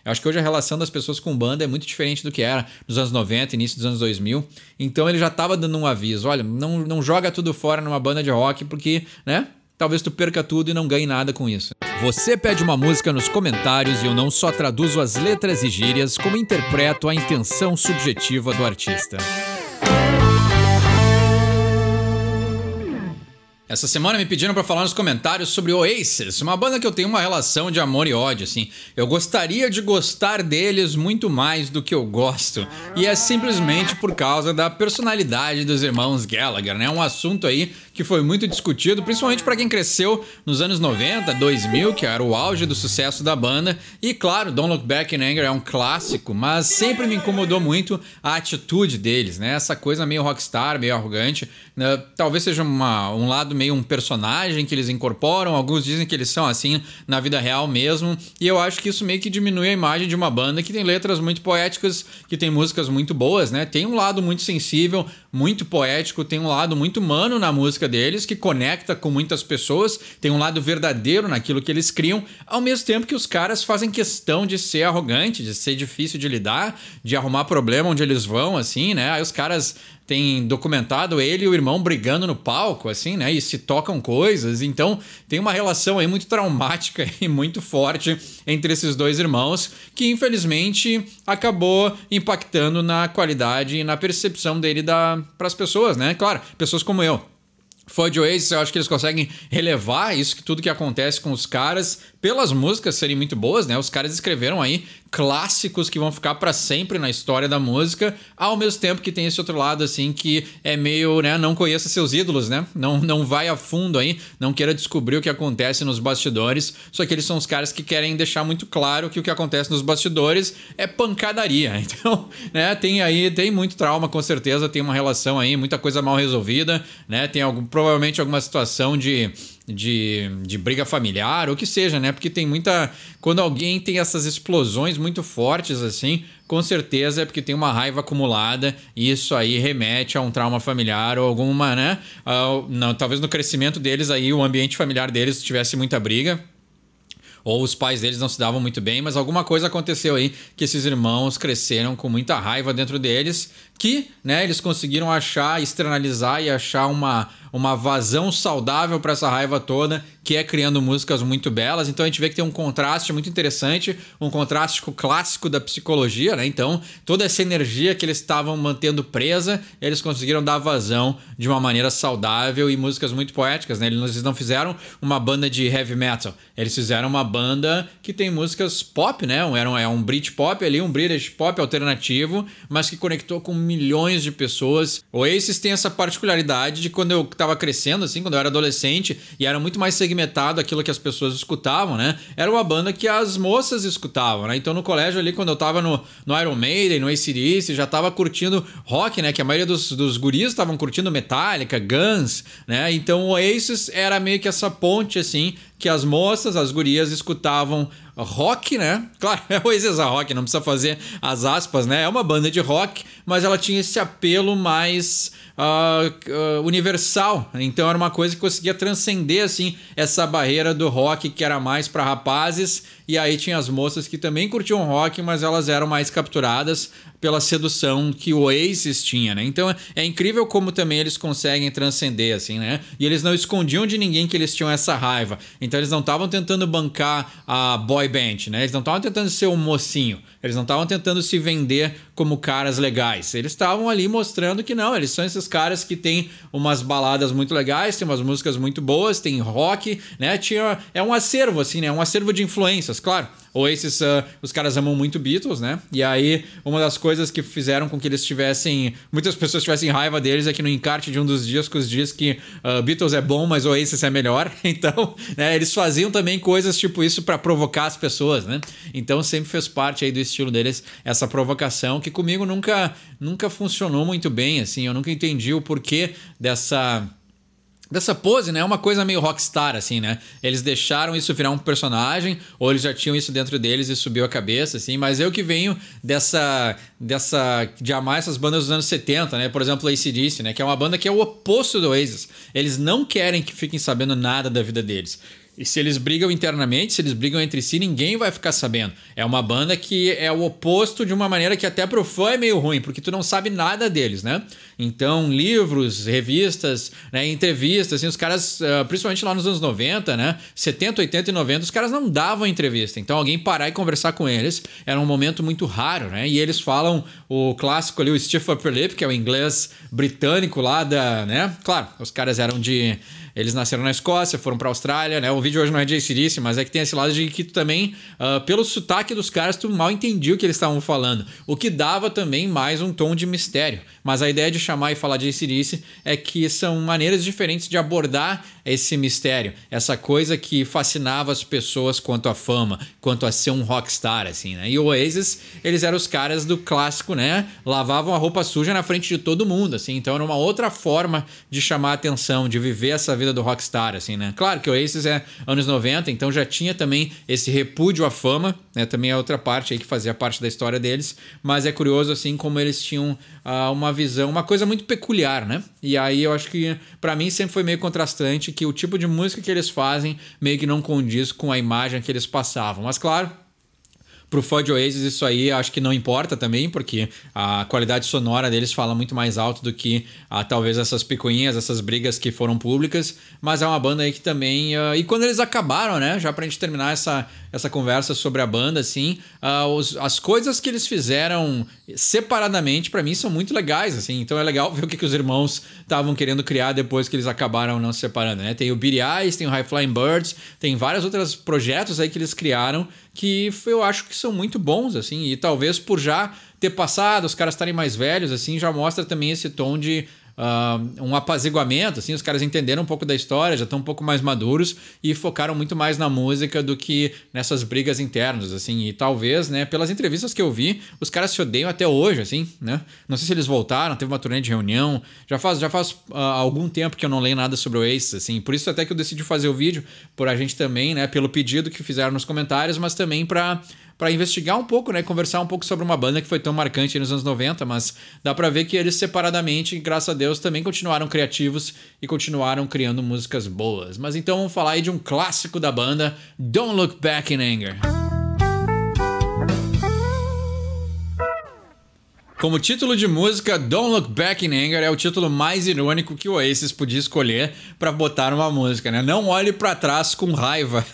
Eu acho que hoje a relação das pessoas com banda é muito diferente do que era nos anos 90, início dos anos 2000. Então ele já estava dando um aviso, olha, não joga tudo fora numa banda de rock porque, né, talvez tu perca tudo e não ganhe nada com isso. Você pede uma música nos comentários e eu não só traduzo as letras e gírias, como interpreto a intenção subjetiva do artista. Essa semana me pediram pra falar nos comentários sobre Oasis, uma banda que eu tenho uma relação de amor e ódio, assim. Eu gostaria de gostar deles muito mais do que eu gosto. E é simplesmente por causa da personalidade dos irmãos Gallagher, né? Um assunto aí que foi muito discutido, principalmente pra quem cresceu nos anos 90, 2000, que era o auge do sucesso da banda. E claro, Don't Look Back in Anger é um clássico, mas sempre me incomodou muito a atitude deles, né? Essa coisa meio rockstar, meio arrogante, né? Talvez seja um lado meio um personagem que eles incorporam, alguns dizem que eles são assim na vida real mesmo, e eu acho que isso meio que diminui a imagem de uma banda que tem letras muito poéticas, que tem músicas muito boas, né? Tem um lado muito sensível, muito poético, tem um lado muito humano na música deles, que conecta com muitas pessoas, tem um lado verdadeiro naquilo que eles criam, ao mesmo tempo que os caras fazem questão de ser arrogante, de ser difícil de lidar, de arrumar problema onde eles vão, assim, né? Aí os caras tem documentado ele e o irmão brigando no palco, assim, né? E se tocam coisas. Então, tem uma relação aí muito traumática e muito forte entre esses dois irmãos, que infelizmente acabou impactando na qualidade e na percepção dele para as pessoas, né? Claro, pessoas como eu. Fã de Oasis, eu acho que eles conseguem relevar isso, que tudo que acontece com os caras, pelas músicas serem muito boas, né? Os caras escreveram aí clássicos que vão ficar pra sempre na história da música, ao mesmo tempo que tem esse outro lado, assim, que é meio, né, não conheça seus ídolos, né? Não vai a fundo aí, não queira descobrir o que acontece nos bastidores, só que eles são os caras que querem deixar muito claro que o que acontece nos bastidores é pancadaria. Então, né, tem muito trauma, com certeza, tem uma relação aí, muita coisa mal resolvida, né? Tem provavelmente alguma situação de briga familiar, ou que seja, né? Porque tem muita... Quando alguém tem essas explosões muito fortes, assim, com certeza é porque tem uma raiva acumulada e isso aí remete a um trauma familiar ou alguma, né? Não, talvez no crescimento deles aí, o ambiente familiar deles tivesse muita briga. Ou os pais deles não se davam muito bem, mas alguma coisa aconteceu aí que esses irmãos cresceram com muita raiva dentro deles, que, né, eles conseguiram achar, externalizar e achar uma vazão saudável para essa raiva toda, que é criando músicas muito belas. Então a gente vê que tem um contraste muito interessante, um contraste com o clássico da psicologia, né? Então toda essa energia que eles estavam mantendo presa, eles conseguiram dar vazão de uma maneira saudável e músicas muito poéticas, né? Eles não fizeram uma banda de heavy metal, eles fizeram uma banda que tem músicas pop, né? É um Britpop ali, um British pop alternativo, mas que conectou com milhões de pessoas. O Oasis tem essa particularidade de quando eu tava crescendo, assim, quando eu era adolescente, e era muito mais segmentado aquilo que as pessoas escutavam, né? Era uma banda que as moças escutavam, né? Então no colégio ali, quando eu tava no Iron Maiden, no AC/DC, já tava curtindo rock, né? Que a maioria dos guris estavam curtindo Metallica, Guns, né? Então o Oasis era meio que essa ponte, assim, que as moças, as gurias escutavam rock, né? Claro, é Oasis a rock, não precisa fazer as aspas, né? É uma banda de rock, mas ela tinha esse apelo mais universal. Então era uma coisa que conseguia transcender, assim, essa barreira do rock que era mais para rapazes, e aí tinha as moças que também curtiam rock, mas elas eram mais capturadas pela sedução que o Oasis tinha, né? Então é incrível como também eles conseguem transcender, assim, né? E eles não escondiam de ninguém que eles tinham essa raiva. Então eles não estavam tentando bancar a boy band, né? Eles não estavam tentando ser um mocinho. Eles não estavam tentando se vender como caras legais. Eles estavam ali mostrando que não, eles são esses caras que têm umas baladas muito legais, tem umas músicas muito boas, tem rock, né? É um acervo, assim, né? Um acervo de influências, claro. Ou esses, os caras amam muito Beatles, né? E aí, uma das coisas que fizeram com que eles muitas pessoas tivessem raiva deles é que no encarte de um dos discos diz que Beatles é bom, mas Oasis é melhor. Então, né, eles faziam também coisas tipo isso para provocar as pessoas, né? Então sempre fez parte aí do estilo deles essa provocação, que comigo nunca funcionou muito bem, assim. Eu nunca entendi o porquê dessa pose, né? É uma coisa meio rockstar, assim, né? Eles deixaram isso virar um personagem, ou eles já tinham isso dentro deles e subiu a cabeça, assim. Mas eu que venho de amar essas bandas dos anos 70, né? Por exemplo, AC/DC, né? Que é uma banda que é o oposto do Oasis. Eles não querem que fiquem sabendo nada da vida deles. E se eles brigam internamente, se eles brigam entre si, ninguém vai ficar sabendo. É uma banda que é o oposto de uma maneira que até pro fã é meio ruim, porque tu não sabe nada deles, né? Então, livros, revistas, né, entrevistas, assim, os caras, principalmente lá nos anos 90, né? 70, 80 e 90, os caras não davam entrevista. Então, alguém parar e conversar com eles era um momento muito raro, né? E eles falam o clássico ali, o Stiff Upper Lip, que é o inglês britânico lá da, né? Claro, os caras eram de... Eles nasceram na Escócia, foram pra Austrália, né? O vídeo hoje não é de AC/DC, mas é que tem esse lado de que tu também, pelo sotaque dos caras, tu mal entendia o que eles estavam falando. O que dava também mais um tom de mistério. Mas a ideia de chamar e falar de AC/DC é que são maneiras diferentes de abordar esse mistério. Essa coisa que fascinava as pessoas quanto à fama, quanto a ser um rockstar, assim, né? E o Oasis, eles eram os caras do clássico, né? Lavavam a roupa suja na frente de todo mundo, assim. Então era uma outra forma de chamar a atenção, de viver essa vida do rockstar, assim, né? Claro que o Oasis é anos 90, então já tinha também esse repúdio à fama, né? Também é outra parte aí que fazia parte da história deles, mas é curioso, assim, como eles tinham uma visão, uma coisa muito peculiar, né? E aí eu acho que pra mim sempre foi meio contrastante que o tipo de música que eles fazem meio que não condiz com a imagem que eles passavam. Mas claro, pro fã de Oasis isso aí acho que não importa também, porque a qualidade sonora deles fala muito mais alto do que talvez essas picuinhas, essas brigas que foram públicas, mas é uma banda aí que também... e quando eles acabaram, né, já pra gente terminar essa conversa sobre a banda, assim, as coisas que eles fizeram separadamente pra mim são muito legais, assim, então é legal ver o que os irmãos estavam querendo criar depois que eles acabaram não se separando, né? Tem o Beady Eyes, tem o High Flying Birds, tem vários outros projetos aí que eles criaram que eu acho que são muito bons, assim, e talvez por já ter passado, os caras estarem mais velhos, assim, já mostra também esse tom de um apaziguamento, assim, os caras entenderam um pouco da história, já estão um pouco mais maduros e focaram muito mais na música do que nessas brigas internas, assim, e talvez, né, pelas entrevistas que eu vi, os caras se odeiam até hoje, assim, né, não sei se eles voltaram, teve uma turnê de reunião, já faz algum tempo que eu não leio nada sobre o Oasis, assim, por isso até que eu decidi fazer o vídeo, por a gente também, né, pelo pedido que fizeram nos comentários, mas também para investigar um pouco, né, conversar um pouco sobre uma banda que foi tão marcante nos anos 90, mas dá pra ver que eles separadamente, graças a Deus, também continuaram criativos e continuaram criando músicas boas. Mas então vamos falar aí de um clássico da banda, Don't Look Back in Anger. Como título de música, Don't Look Back in Anger é o título mais irônico que o Oasis podia escolher pra botar numa música, né? Não olhe pra trás com raiva.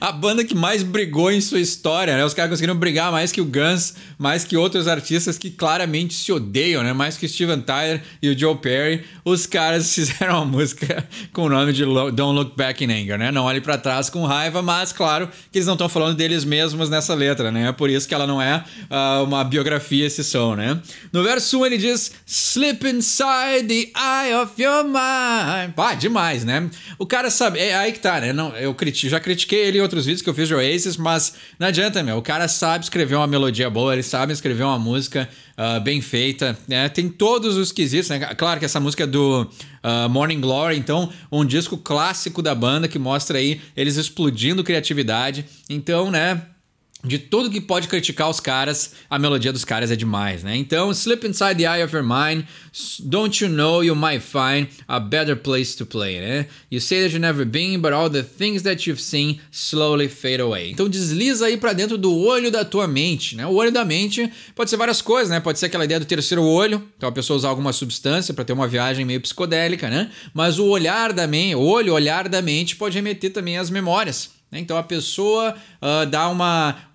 A banda que mais brigou em sua história, né? Os caras conseguiram brigar mais que o Guns, mais que outros artistas que claramente se odeiam, né? Mais que o Steven Tyler e o Joe Perry. Os caras fizeram uma música com o nome de Don't Look Back in Anger, né? Não olhe pra trás com raiva, mas claro que eles não estão falando deles mesmos nessa letra, né? É por isso que ela não é uma biografia esse som, né? No verso 1 ele diz Slip inside the eye of your mind. Pá, demais, né? O cara sabe, é aí que tá, né? Não, eu já critiquei ele em outros vídeos que eu fiz de Oasis, mas não adianta, meu. O cara sabe escrever uma melodia boa, ele sabe escrever uma música bem feita, né? Tem todos os quesitos, né? Claro que essa música é do Morning Glory, então um disco clássico da banda que mostra aí eles explodindo criatividade. Então, né? De tudo que pode criticar os caras, a melodia dos caras é demais, né? Então, Slip Inside the Eye of Your Mind, Don't You Know You Might Find a Better Place to Play, né? You say that you've never been, but all the things that you've seen slowly fade away. Então, desliza aí pra dentro do olho da tua mente, né? O olho da mente pode ser várias coisas, né? Pode ser aquela ideia do terceiro olho, então a pessoa usar alguma substância pra ter uma viagem meio psicodélica, né? Mas o olhar da mente, olhar da mente pode remeter também às memórias. Então a pessoa dá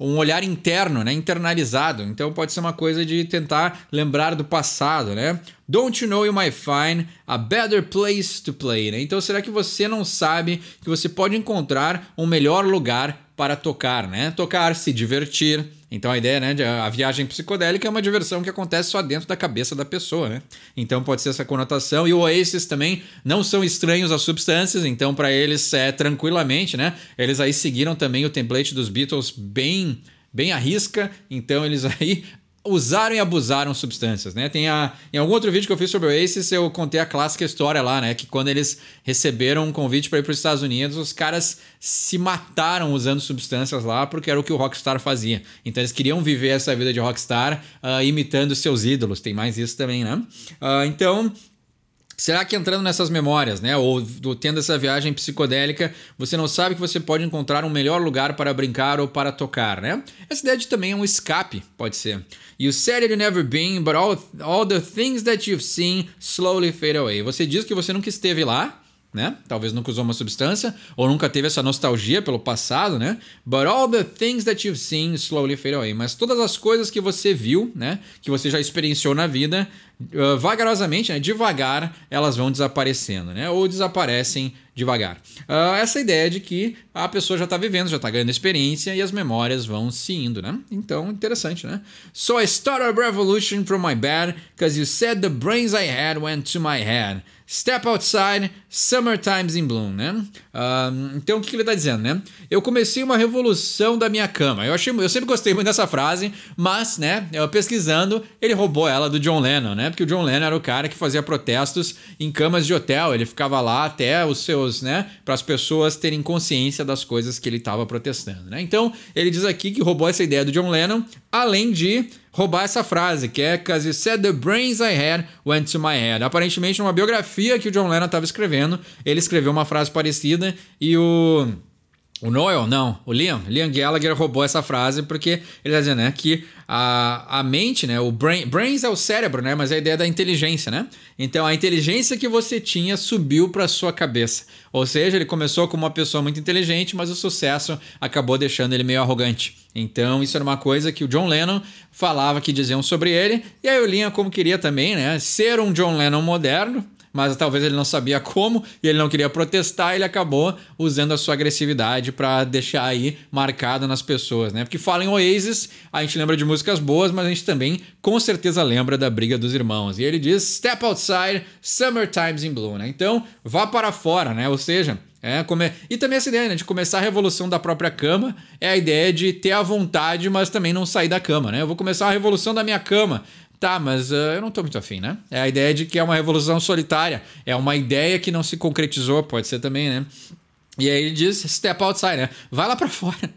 um olhar interno, né? Internalizado. Então pode ser uma coisa de tentar lembrar do passado, né? Don't you know you might find a better place to play, né? Então será que você não sabe que você pode encontrar um melhor lugar para tocar, né? Tocar, se divertir. Então a ideia, né, a viagem psicodélica é uma diversão que acontece só dentro da cabeça da pessoa, né? Então pode ser essa conotação. E o Oasis também não são estranhos às substâncias, então para eles tranquilamente, né? Eles aí seguiram também o template dos Beatles bem à risca, então eles aí usaram e abusaram substâncias, né? Em algum outro vídeo que eu fiz sobre o Oasis, eu contei a clássica história lá, né? Que quando eles receberam um convite para ir para os Estados Unidos, os caras se mataram usando substâncias lá, porque era o que o rockstar fazia. Então eles queriam viver essa vida de rockstar imitando seus ídolos. Tem mais isso também, né? Então Será que entrando nessas memórias, né, ou tendo essa viagem psicodélica, você não sabe que você pode encontrar um melhor lugar para brincar ou para tocar, né? Essa ideia de também é um escape, pode ser. You said you've never been, but all the things that you've seen slowly fade away. Você diz que você nunca esteve lá, né? Talvez nunca usou uma substância ou nunca teve essa nostalgia pelo passado, né? But all the things that you've seen slowly fade away. Mas todas as coisas que você viu, né? Que você já experienciou na vida, vagarosamente, né? Devagar, elas vão desaparecendo, né? Ou desaparecem devagar. Essa ideia de que a pessoa já está vivendo, já está ganhando experiência e as memórias vão se indo, né? Então, interessante, né? So I started a revolution from my bed because you said the brains I had went to my head. Step outside, summertime's in bloom, né? Então, o que ele está dizendo, né? Eu comecei uma revolução da minha cama. Eu sempre gostei muito dessa frase, mas, né? Pesquisando, ele roubou ela do John Lennon, né? Porque o John Lennon era o cara que fazia protestos em camas de hotel. Ele ficava lá até os seus, né? Para as pessoas terem consciência das coisas que ele estava protestando, né? Então, ele diz aqui que roubou essa ideia do John Lennon, além de roubar essa frase, que é "Cause you said the brains I had went to my head". Aparentemente, numa biografia que o John Lennon estava escrevendo, ele escreveu uma frase parecida e o Noel, não, o Liam Gallagher roubou essa frase porque ele está dizendo, né, que a mente, né, o brains é o cérebro, né, mas é a ideia da inteligência, né? Então a inteligência que você tinha subiu para sua cabeça. Ou seja, ele começou como uma pessoa muito inteligente, mas o sucesso acabou deixando ele meio arrogante. Então isso era uma coisa que o John Lennon falava, que diziam sobre ele, e aí o Liam, como queria também, né, ser um John Lennon moderno, mas talvez ele não sabia como e ele não queria protestar, ele acabou usando a sua agressividade para deixar aí marcado nas pessoas, né? Porque fala em Oasis, a gente lembra de músicas boas, mas a gente também com certeza lembra da briga dos irmãos. E ele diz, step outside, summertime's in bloom, né? Então, vá para fora, né? Ou seja, e também essa ideia, né, de começar a revolução da própria cama, é a ideia de ter a vontade, mas também não sair da cama, né? Eu vou começar a revolução da minha cama. Tá, mas eu não tô muito afim, né? É a ideia de que é uma revolução solitária. É uma ideia que não se concretizou, pode ser também, né? E aí ele diz, step outside, né? Vai lá pra fora,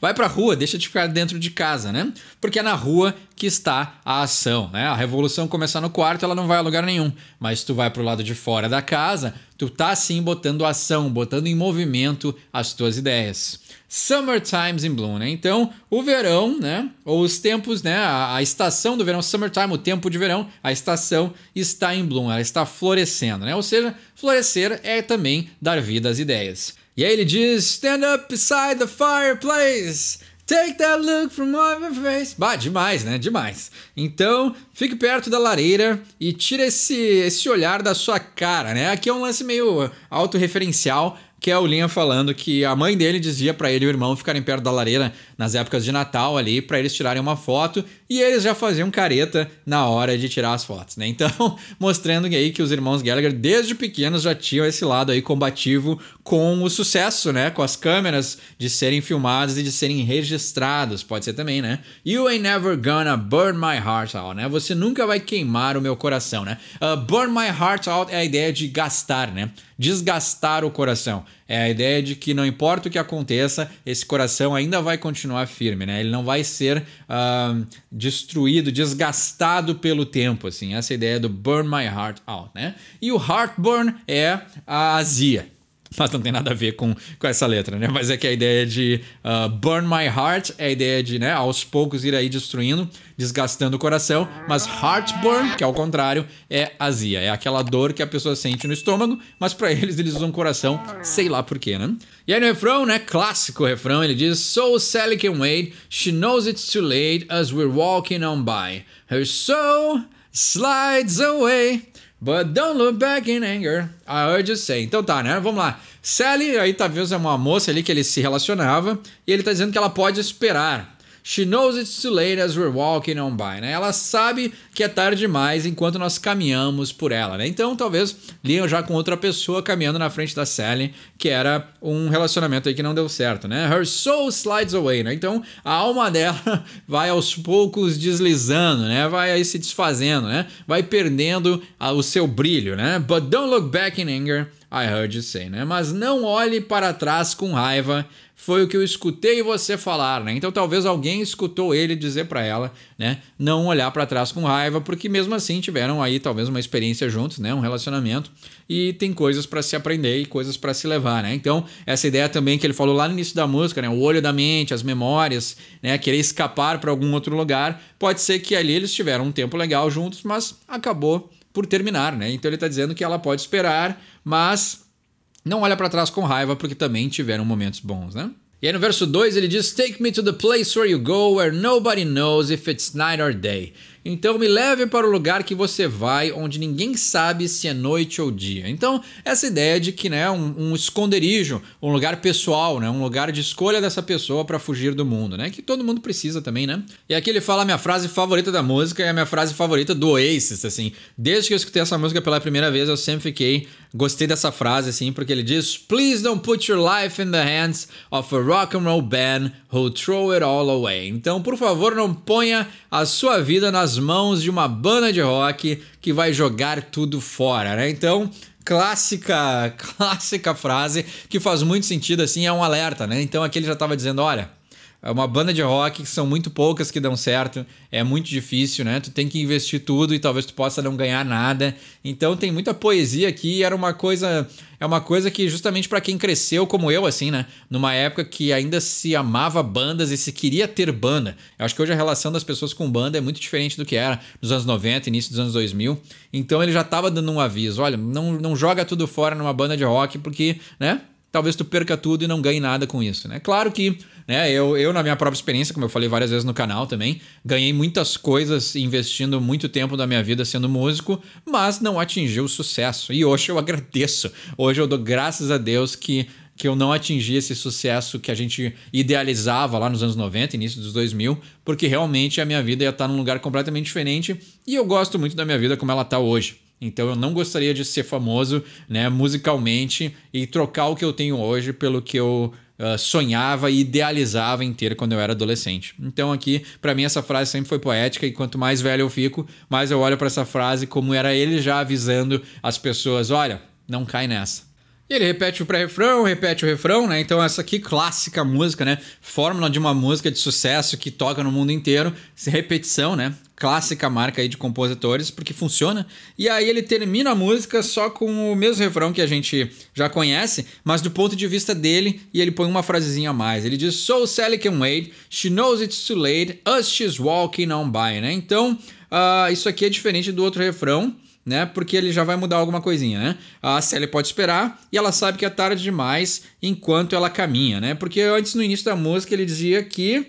vai pra rua, deixa de ficar dentro de casa, né? Porque é na rua que está a ação, né? A revolução começar no quarto, ela não vai a lugar nenhum. Mas tu vai pro lado de fora da casa, tu tá sim botando ação, botando em movimento as tuas ideias. Summertime's in bloom, né? Então, o verão, né? Ou os tempos, né? A estação do verão, summertime, o tempo de verão, a estação está em bloom, ela está florescendo, né? Ou seja, florescer é também dar vida às ideias. E aí ele diz, stand up beside the fireplace, take that look from my face. Bah, demais, né? Demais. Então, fique perto da lareira e tira esse olhar da sua cara, né? Aqui é um lance meio autorreferencial, que é o Liam falando que a mãe dele dizia para ele e o irmão ficarem perto da lareira nas épocas de Natal ali, para eles tirarem uma foto, e eles já faziam careta na hora de tirar as fotos, né? Então, mostrando aí que os irmãos Gallagher desde pequenos já tinham esse lado aí combativo com o sucesso, né? Com as câmeras de serem filmados e de serem registrados, pode ser também, né? You ain't never gonna burn my heart out, né? Você nunca vai queimar o meu coração, né? Burn my heart out é a ideia de gastar, né? Desgastar o coração. É a ideia de que não importa o que aconteça, esse coração ainda vai continuar firme, né? Ele não vai ser destruído, desgastado pelo tempo, assim. Essa é a ideia do burn my heart out, né? E o heartburn é a azia. Mas não tem nada a ver com essa letra, né? Mas é que a ideia de burn my heart é a ideia de, né, aos poucos ir aí destruindo, desgastando o coração. Mas heartburn, que é ao contrário, é azia. É aquela dor que a pessoa sente no estômago, mas para eles usam coração, sei lá por quê, né? E aí no refrão, né, clássico refrão, ele diz, so Sally can wait, she knows it's too late as we're walking on by. Her soul slides away. But don't look back in anger, I heard you say. Então tá, né? Vamos lá. Sally, aí talvez é uma moça ali que ele se relacionava, e ele tá dizendo que ela pode esperar. She knows it's too late as we're walking on by, né? Ela sabe que é tarde demais enquanto nós caminhamos por ela, né? Então talvez Liam já com outra pessoa caminhando na frente da Sally, que era um relacionamento aí que não deu certo, né? Her soul slides away, né? Então a alma dela vai aos poucos deslizando, né? Vai aí se desfazendo, né? Vai perdendo o seu brilho, né? But don't look back in anger, I heard you say, né? Mas não olhe para trás com raiva, foi o que eu escutei você falar, né? Então talvez alguém escutou ele dizer para ela, né? Não olhar para trás com raiva, porque mesmo assim tiveram aí talvez uma experiência juntos, né? Um relacionamento, e tem coisas para se aprender e coisas para se levar, né? Então essa ideia também que ele falou lá no início da música, né? O olho da mente, as memórias, né? Querer escapar para algum outro lugar, pode ser que ali eles tiveram um tempo legal juntos, mas acabou por terminar, né? Então ele tá dizendo que ela pode esperar, mas não olha para trás com raiva, porque também tiveram momentos bons, né? E aí no verso 2 ele diz: Take me to the place where you go, where nobody knows if it's night or day. Então me leve para o lugar que você vai, onde ninguém sabe se é noite ou dia. Então essa ideia de que, né, um esconderijo, um lugar pessoal, né, um lugar de escolha dessa pessoa para fugir do mundo, né, que todo mundo precisa também, né. E aqui ele fala a minha frase favorita da música e a minha frase favorita do Oasis, assim. Desde que eu escutei essa música pela primeira vez, eu sempre gostei dessa frase, assim, porque ele diz: Please don't put your life in the hands of a rock and roll band who'll throw it all away. Então, por favor, não ponha a sua vida nas mãos de uma banda de rock que vai jogar tudo fora, né? Então, clássica frase que faz muito sentido, assim, é um alerta, né? Então aqui ele já estava dizendo: olha, é uma banda de rock que são muito poucas que dão certo, é muito difícil, né? Tu tem que investir tudo e talvez tu possa não ganhar nada. Então tem muita poesia aqui, é uma coisa que justamente para quem cresceu como eu, assim, né? Numa época que ainda se amava bandas e se queria ter banda. Eu acho que hoje a relação das pessoas com banda é muito diferente do que era nos anos 90, início dos anos 2000. Então ele já estava dando um aviso: olha, não joga tudo fora numa banda de rock porque, né? Talvez tu perca tudo e não ganhe nada com isso, né? Claro que, né, eu na minha própria experiência, como eu falei várias vezes no canal também, ganhei muitas coisas investindo muito tempo da minha vida sendo músico, mas não atingi o sucesso. E hoje eu agradeço. Hoje eu dou graças a Deus que eu não atingi esse sucesso que a gente idealizava lá nos anos 90, início dos 2000, porque realmente a minha vida ia estar num lugar completamente diferente e eu gosto muito da minha vida como ela está hoje. Então eu não gostaria de ser famoso, né, musicalmente e trocar o que eu tenho hoje pelo que eu sonhava e idealizava em ter quando eu era adolescente. Então aqui, para mim, essa frase sempre foi poética e quanto mais velho eu fico, mais eu olho para essa frase como era ele já avisando as pessoas: olha, não cai nessa. E ele repete o pré-refrão, repete o refrão, né? Então essa aqui, clássica música, né? Fórmula de uma música de sucesso que toca no mundo inteiro. Repetição, né? Clássica marca aí de compositores, porque funciona. E aí ele termina a música só com o mesmo refrão que a gente já conhece, mas do ponto de vista dele, e ele põe uma frasezinha a mais. Ele diz: So Sally can wait, she knows it's too late, as she's walking on by, né? Então, isso aqui é diferente do outro refrão, né? Porque ele já vai mudar alguma coisinha, né? A Sally pode esperar e ela sabe que é tarde demais enquanto ela caminha, né? Porque antes, no início da música, ele dizia que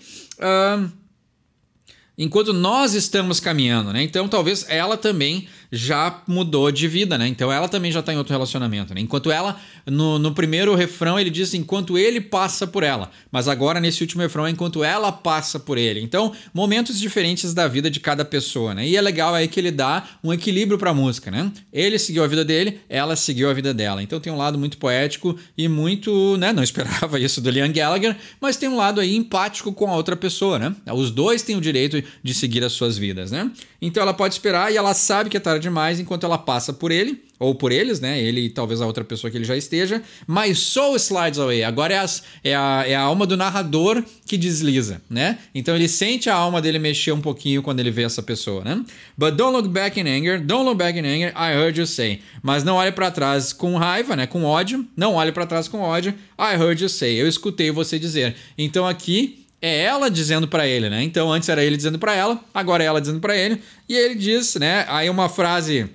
enquanto nós estamos caminhando, né? Então talvez ela também já mudou de vida, né? Então ela também já está em outro relacionamento, né? Enquanto ela, no primeiro refrão ele diz enquanto ele passa por ela, mas agora nesse último refrão é enquanto ela passa por ele. Então momentos diferentes da vida de cada pessoa, né? E é legal aí que ele dá um equilíbrio para a música, né? Ele seguiu a vida dele, ela seguiu a vida dela. Então tem um lado muito poético e muito, né? Não esperava isso do Liam Gallagher, mas tem um lado aí empático com a outra pessoa, né? Os dois têm o direito de seguir as suas vidas, né? Então ela pode esperar e ela sabe que é tarde demais enquanto ela passa por ele, ou por eles, né? Ele e talvez a outra pessoa que ele já esteja. Mas soul slides away. Agora é a alma do narrador que desliza, né? Então ele sente a alma dele mexer um pouquinho quando ele vê essa pessoa, né? But don't look back in anger, I heard you say. Mas não olhe para trás com raiva, né? Com ódio. Não olhe para trás com ódio, I heard you say. Eu escutei você dizer. Então aqui é ela dizendo pra ele, né? Então antes era ele dizendo pra ela, agora é ela dizendo pra ele. E ele diz, né? Aí uma frase,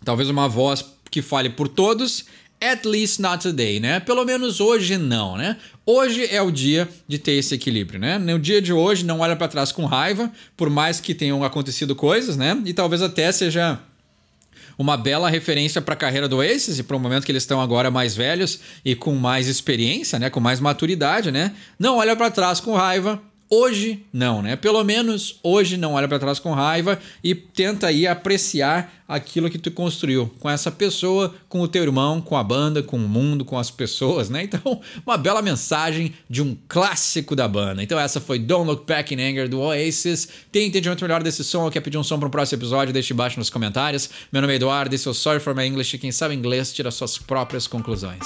talvez uma voz que fale por todos: at least not today, né? Pelo menos hoje não, né? Hoje é o dia de ter esse equilíbrio, né? No dia de hoje não olha pra trás com raiva, por mais que tenham acontecido coisas, né? E talvez até seja uma bela referência para a carreira do Oasis e para o momento que eles estão agora mais velhos e com mais experiência, né? Com mais maturidade, né? Não olha para trás com raiva, Hoje não, né? Pelo menos hoje não olha para trás com raiva e tenta aí apreciar aquilo que tu construiu com essa pessoa, com o teu irmão, com a banda, com o mundo, com as pessoas, né? Então, uma bela mensagem de um clássico da banda. Então essa foi Don't Look Back in Anger do Oasis. Tem entendimento melhor desse som ou quer pedir um som para um próximo episódio? Deixe embaixo nos comentários. Meu nome é Eduardo, esse é o Sorry for My English e quem sabe inglês tira suas próprias conclusões.